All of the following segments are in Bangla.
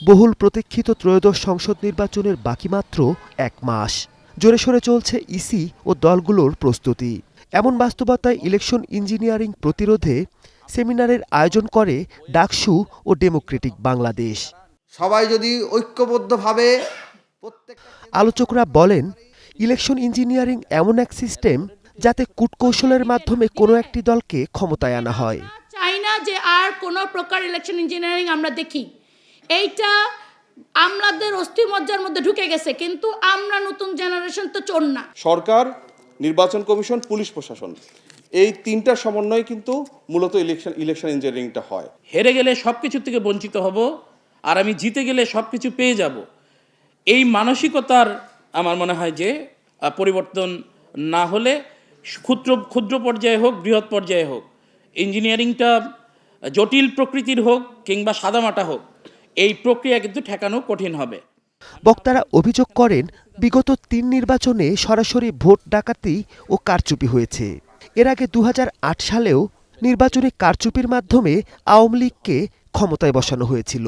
বহুল প্রতীক্ষিত ত্রয়োদশ সংসদ নির্বাচনের বাকি মাত্র ১ মাস। জোরে সোরে চলছে ইসি ও দলগুলোর প্রস্তুতি। এমন বাস্তবতায় ইলেকশন ইঞ্জিনিয়ারিং প্রতিরোধে সেমিনারের আয়োজন করে ডাকসু ও ডেমোক্রেটিক বাংলাদেশ। সবাই যদি ঐক্যবদ্ধভাবে আলোচকরা বলেন, ইলেকশন ইঞ্জিনিয়ারিং এমন এক সিস্টেম যাতে কূটকৌশলের মাধ্যমে কোনো একটি দলকে ক্ষমতায় আনা হয়। চাই না যে আর কোনো প্রকার ইলেকশন ইঞ্জিনিয়ারিং আমরা দেখি। এইটা আমাদের অস্থিমজ্জার মধ্যে ঢুকে গেছে, কিন্তু আমরা নতুন জেনারেশন তো চোর না। সরকার, নির্বাচন কমিশন, পুলিশ প্রশাসন, এই তিনটার সমন্বয়ে কিন্তু মূলত ইলেকশন ইঞ্জিনিয়ারিংটা হয়। হেরে গেলে সব কিছু থেকে বঞ্চিত হব, আর আমি জিতে গেলে সব কিছু পেয়ে যাব, এই মানসিকতার আমার মনে হয় যে পরিবর্তন না হলে ক্ষুদ্র পর্যায়ে হোক, বৃহৎ পর্যায়ে হোক, ইঞ্জিনিয়ারিংটা জটিল প্রকৃতির হোক কিংবা সাদামাটা হোক, এই প্রক্রিয়া কিন্তু ঠেকানো কঠিন হবে। বক্তারা অভিযোগ করেন, বিগত ৩ নির্বাচনে সরাসরি ভোট ডাকাতি ও কারচুপি হয়েছে। এর আগে ২০০৮ সালেও নির্বাচনী কারচুপির মাধ্যমে আওয়ামী লীগকে ক্ষমতায় বসানো হয়েছিল।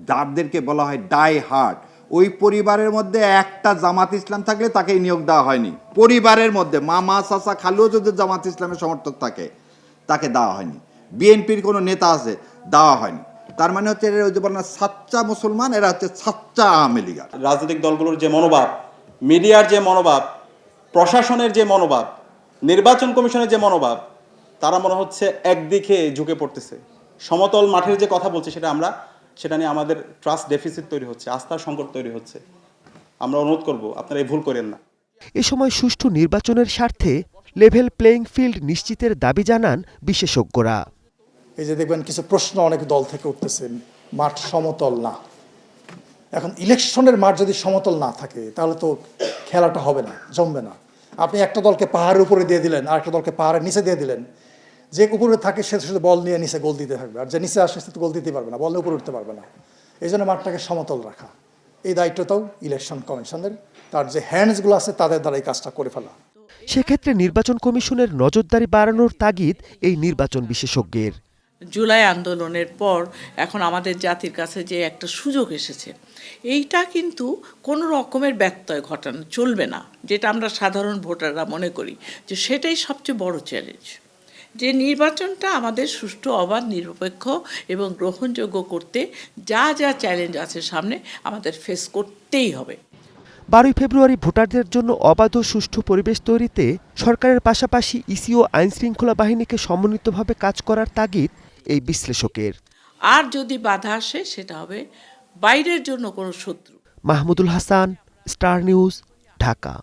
যাদেরকে বলা হয় ডাই হার্ড, ওই পরিবারের মধ্যে একটা জামাত ইসলাম থাকলে তাকে নিয়োগ দেওয়া হয়নি। পরিবারের মধ্যে মামা চাচা খালুও যদি জামাত ইসলামের সমর্থক থাকে তাকে দেওয়া হয়নি। বিএনপির কোনো নেতা আছে, দেওয়া হয়নি। তার মানে হচ্ছে এরা ওই যে বলেন সাচ্চা মুসলমান, এরা হচ্ছে সাচ্চা আওয়ামী লীগ। রাজনৈতিক দলগুলোর যে মনোভাব, মিডিয়ার যে মনোভাব, প্রশাসনের যে মনোভাব, নির্বাচন কমিশনের যে মনোভাব, তারা মনে হচ্ছে একদিকে ঝুঁকে পড়তেছে। সমতল মাঠের যে কথা বলছে সেটা নিয়ে আমাদের ট্রাস্ট ডেফিসিট তৈরি হচ্ছে, আস্থার সংকট তৈরি হচ্ছে। আমরা অনুরোধ করব, আপনারা এই ভুল করেন না। এ সময় সুষ্ঠু নির্বাচনের স্বার্থে লেভেল প্লেইং ফিল্ড নিশ্চিতের দাবি জানান বিশেষজ্ঞরা। এই যে দেখবেন কিছু প্রশ্ন অনেক দল থেকে উঠতেছে, মাঠ সমতল না। এখন ইলেকশনের মাঠ যদি সমতল না থাকে তাহলে তো খেলাটা হবে না, জমবে না। আপনি একটা দলকে পাহাড়ের উপরে দিয়ে দিলেন, আর একটা দলকে পাহাড়ের নিচে দিয়ে দিলেন। যে উপরে থাকে সে শুধু বল নিয়ে নিচে গোল দিতে থাকবে, আর যে নিচে আসে সে তো গোল দিতে পারবে না, বল নিয়ে উপরে উঠতে পারবে না। এই জন্য মাঠটাকে সমতল রাখা, এই দায়িত্বটাও ইলেকশন কমিশনের, তার যে হ্যান্ডসগুলো আছে তাদের দ্বারা এই কাজটা করে ফেলা। সেক্ষেত্রে নির্বাচন কমিশনের নজরদারি বাড়ানোর তাগিদ এই নির্বাচন বিশেষজ্ঞের। জুলাই আন্দোলনের পর এখন আমাদের জাতির কাছে যে একটা সুযোগ এসেছে, এইটা কিন্তু কোনো রকমের ব্যত্যয় ঘটানো চলবে না, যেটা আমরা সাধারণ ভোটাররা মনে করি যে সেটাই সবচেয়ে বড় চ্যালেঞ্জ। যে নির্বাচনটা আমাদের সুষ্ঠু, অবাধ, নিরপেক্ষ এবং গ্রহণযোগ্য করতে যা যা চ্যালেঞ্জ আছে সামনে আমাদের ফেস করতেই হবে। 12 ফেব্রুয়ারি ভোটারদের জন্য অবাধ ও সুষ্ঠু পরিবেশ তৈরিতে সরকারের পাশাপাশি ইসি ও আইনশৃঙ্খলা বাহিনীকে সমন্বিতভাবে কাজ করার তাগিদ এই বিশ্লেষকের। আর যদি বাধা আসে সেটা হবে বাইরের জন্য কোনো শত্রু। Mahmudul Hasan, star news, Dhaka.